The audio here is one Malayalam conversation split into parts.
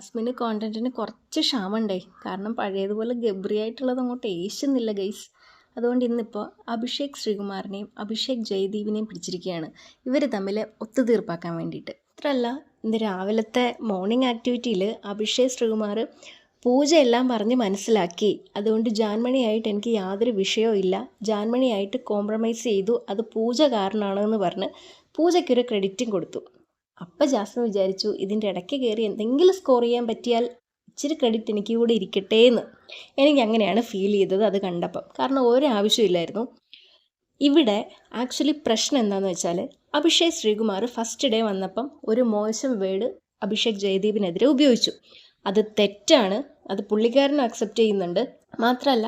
ജാസ്മിന് കോണ്ടന്റിന് കുറച്ച് ക്ഷാമമുണ്ടേ. കാരണം പഴയതുപോലെ ഗബ്രിയായിട്ടുള്ളത് അങ്ങോട്ട് ഏശുന്നില്ല ഗൈസ്. അതുകൊണ്ട് ഇന്നിപ്പോൾ അഭിഷേക് ശ്രീകുമാറിനെയും അഭിഷേക് ജയദീപിനെയും പിടിച്ചിരിക്കുകയാണ് ഇവർ തമ്മിൽ ഒത്തുതീർപ്പാക്കാൻ വേണ്ടിയിട്ട്. അത്രയല്ല, ഇന്ന് രാവിലത്തെ മോർണിംഗ് ആക്ടിവിറ്റിയിൽ അഭിഷേക് ശ്രീകുമാർ പൂജയെല്ലാം പറഞ്ഞ് മനസ്സിലാക്കി. അതുകൊണ്ട് ജാൻമണിയായിട്ട് എനിക്ക് യാതൊരു വിഷയവും ഇല്ല, ജാൻമണിയായിട്ട് കോംപ്രമൈസ് ചെയ്തു, അത് പൂജ കാരണമാണെന്ന് പറഞ്ഞ് പൂജയ്ക്കൊരു ക്രെഡിറ്റും കൊടുത്തു. അപ്പം ജാസ്മിൻ വിചാരിച്ചു ഇതിൻ്റെ ഇടയ്ക്ക് കയറി എന്തെങ്കിലും സ്കോർ ചെയ്യാൻ പറ്റിയാൽ ഇച്ചിരി ക്രെഡിറ്റ് എനിക്ക് കൂടെ ഇരിക്കട്ടെ എന്ന്. എനിക്ക് അങ്ങനെയാണ് ഫീൽ ചെയ്തത് അത് കണ്ടപ്പം. കാരണം ഒരാവശ്യമില്ലായിരുന്നു ഇവിടെ. ആക്ച്വലി പ്രശ്നം എന്താണെന്ന് വെച്ചാൽ അഭിഷേക് ശ്രീകുമാർ ഫസ്റ്റ് ഡേ വന്നപ്പം ഒരു മോശം വേർഡ് അഭിഷേക് ജയദീപിനെതിരെ ഉപയോഗിച്ചു. അത് തെറ്റാണ്, അത് പുള്ളിക്കാരൻ അക്സെപ്റ്റ് ചെയ്യുന്നുണ്ട്. മാത്രമല്ല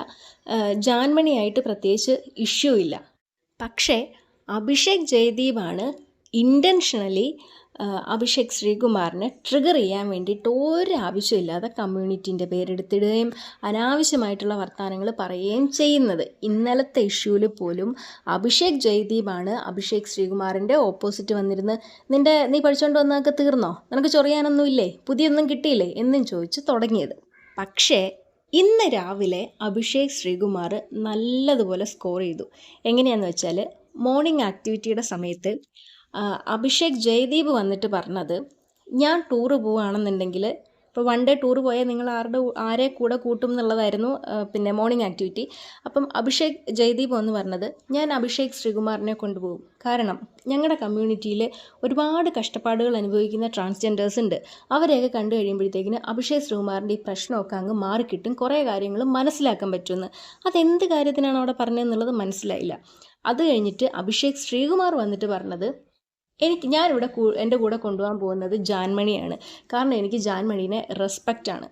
ജാൻമണിയായിട്ട് പ്രത്യേകിച്ച് ഇഷ്യൂ ഇല്ല. പക്ഷേ അഭിഷേക് ജയദീപാണ് ഇൻറ്റൻഷനലി അഭിഷേക് ശ്രീകുമാറിനെ ട്രിഗർ ചെയ്യാൻ വേണ്ടിയിട്ട് ഒരാവശ്യമില്ലാതെ കമ്മ്യൂണിറ്റീൻ്റെ പേരെടുത്തിടുകയും അനാവശ്യമായിട്ടുള്ള വർത്തമാനങ്ങൾ പറയുകയും ചെയ്യുന്നത്. ഇന്നലത്തെ ഇഷ്യൂവിൽ പോലും അഭിഷേക് ജയദീപാണ് അഭിഷേക് ശ്രീകുമാറിൻ്റെ ഓപ്പോസിറ്റ് വന്നിരുന്ന് നീ പഠിച്ചുകൊണ്ട് വന്നതൊക്കെ തീർന്നോ, നിനക്ക് ചൊറിയാനൊന്നും ഇല്ലേ, പുതിയൊന്നും കിട്ടിയില്ലേ എന്നും ചോദിച്ച് തുടങ്ങിയത്. പക്ഷേ ഇന്ന് രാവിലെ അഭിഷേക് ശ്രീകുമാർ നല്ലതുപോലെ സ്കോർ ചെയ്തു. എങ്ങനെയാണെന്ന് വെച്ചാൽ മോർണിംഗ് ആക്ടിവിറ്റിയുടെ സമയത്ത് അഭിഷേക് ജയദീപ് വന്നിട്ട് പറഞ്ഞത്, ഞാൻ ടൂറ് പോവുകയാണെന്നുണ്ടെങ്കിൽ ഇപ്പോൾ വൺ ഡേ ടൂറ് പോയാൽ നിങ്ങൾ ആരെ കൂടെ കൂട്ടും എന്നുള്ളതായിരുന്നു പിന്നെ മോർണിംഗ് ആക്ടിവിറ്റി. അപ്പം അഭിഷേക് ജയദീപ് വന്ന് പറഞ്ഞത്, ഞാൻ അഭിഷേക് ശ്രീകുമാറിനെ കൊണ്ടുപോകും. കാരണം ഞങ്ങളുടെ കമ്മ്യൂണിറ്റിയിൽ ഒരുപാട് കഷ്ടപ്പാടുകൾ അനുഭവിക്കുന്ന ട്രാൻസ്ജെൻഡേഴ്സ് ഉണ്ട്. അവരെയൊക്കെ കണ്ടു കഴിയുമ്പോഴത്തേക്കിന് അഭിഷേക് ശ്രീകുമാറിൻ്റെ ഈ പ്രശ്നമൊക്കെ അങ്ങ് മാറിക്കിട്ടും, കുറേ കാര്യങ്ങൾ മനസ്സിലാക്കാൻ പറ്റുമെന്ന്. അതെന്ത് കാര്യത്തിനാണ് അവിടെ പറഞ്ഞതെന്നുള്ളത് മനസ്സിലായില്ല. അത് കഴിഞ്ഞിട്ട് അഭിഷേക് ശ്രീകുമാർ വന്നിട്ട് പറഞ്ഞത്, ഞാനിവിടെ എൻ്റെ കൂടെ കൊണ്ടുപോകാൻ പോകുന്നത് ജാൻമണിയാണ്. കാരണം എനിക്ക് ജാൻമണീനെ റെസ്പെക്റ്റാണ്,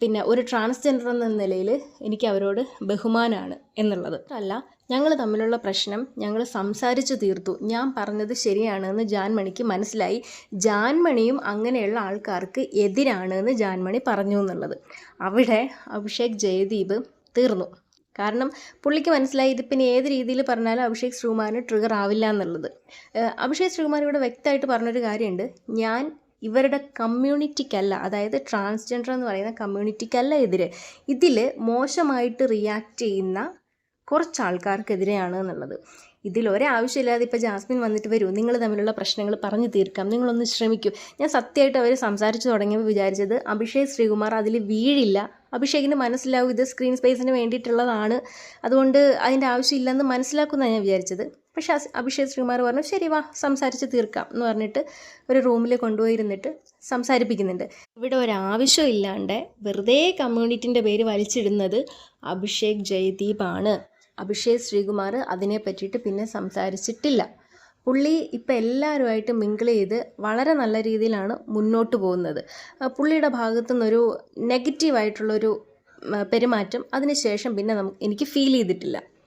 പിന്നെ ഒരു ട്രാൻസ്ജെൻഡർ എന്ന നിലയിൽ എനിക്ക് അവരോട് ബഹുമാനമാണ് എന്നുള്ളത്. അല്ല, ഞങ്ങൾ തമ്മിലുള്ള പ്രശ്നം ഞങ്ങൾ സംസാരിച്ചു തീർത്തു, ഞാൻ പറഞ്ഞത് ശരിയാണെന്ന് ജാൻമണിക്ക് മനസ്സിലായി, ജാൻമണിയും അങ്ങനെയുള്ള ആൾക്കാർക്ക് എതിരാണെന്ന് ജാൻമണി പറഞ്ഞു എന്നുള്ളത്. അവിടെ അഭിഷേക് ജയദീപ് തീർന്നു. കാരണം പുള്ളിക്ക് മനസ്സിലായി ഇതിപ്പിന്നെ ഏത് രീതിയിൽ പറഞ്ഞാലും അഭിഷേക് ശ്രീകുമാറിന് ട്രിഗർ ആവില്ല എന്നുള്ളത്. അഭിഷേക് ശ്രീകുമാർ ഇവിടെ വ്യക്തമായിട്ട് പറഞ്ഞൊരു കാര്യമുണ്ട്, ഞാൻ ഇവരുടെ കമ്മ്യൂണിറ്റിക്കല്ല, അതായത് ട്രാൻസ്ജെൻഡർ എന്ന് പറയുന്ന കമ്മ്യൂണിറ്റിക്കല്ല എതിരെ, ഇതിൽ മോശമായിട്ട് റിയാക്ട് ചെയ്യുന്ന കുറച്ച് ആൾക്കാർക്കെതിരെയാണ് എന്നുള്ളത്. ഇതിലൊരാവശ്യമില്ലാതെ ഇപ്പോൾ ജാസ്മിൻ വന്നിട്ട് വരൂ, നിങ്ങൾ തമ്മിലുള്ള പ്രശ്നങ്ങൾ പറഞ്ഞു തീർക്കാം, നിങ്ങളൊന്ന് ശ്രമിക്കൂ. ഞാൻ സത്യമായിട്ട് അവർ സംസാരിച്ച് തുടങ്ങിയപ്പോൾ വിചാരിച്ചത് അഭിഷേക് ശ്രീകുമാർ അതിൽ വീഴില്ല, അഭിഷേകിന് മനസ്സിലാവും ഇത് സ്ക്രീൻ സ്പേസിന് വേണ്ടിയിട്ടുള്ളതാണ്, അതുകൊണ്ട് അതിൻ്റെ ആവശ്യമില്ലെന്ന് മനസ്സിലാക്കുന്നതാണ് ഞാൻ വിചാരിച്ചത്. പക്ഷേ അഭിഷേക് ശ്രീകുമാർ പറഞ്ഞു ശരി വാ സംസാരിച്ച് തീർക്കാം എന്ന് പറഞ്ഞിട്ട് ഒരു റൂമിൽ കൊണ്ടുപോയിരുന്നിട്ട് സംസാരിപ്പിക്കുന്നുണ്ട്. ഇവിടെ ഒരാവശ്യമില്ലാണ്ട് വെറുതെ കമ്മ്യൂണിറ്റിൻ്റെ പേര് വലിച്ചിടുന്നത് അഭിഷേക് ജയദീപാണ്. അഭിഷേക് ശ്രീകുമാർ അതിനെ പറ്റിയിട്ട് പിന്നെ സംസാരിച്ചിട്ടില്ല. പുള്ളി ഇപ്പം എല്ലാവരുമായിട്ട് മിങ്കിൾ ചെയ്ത് വളരെ നല്ല രീതിയിലാണ് മുന്നോട്ട് പോകുന്നത്. പുള്ളിയുടെ ഭാഗത്തു നിന്നൊരു നെഗറ്റീവായിട്ടുള്ളൊരു പെരുമാറ്റം അതിന് ശേഷം പിന്നെ എനിക്ക് ഫീൽ ചെയ്തിട്ടില്ല.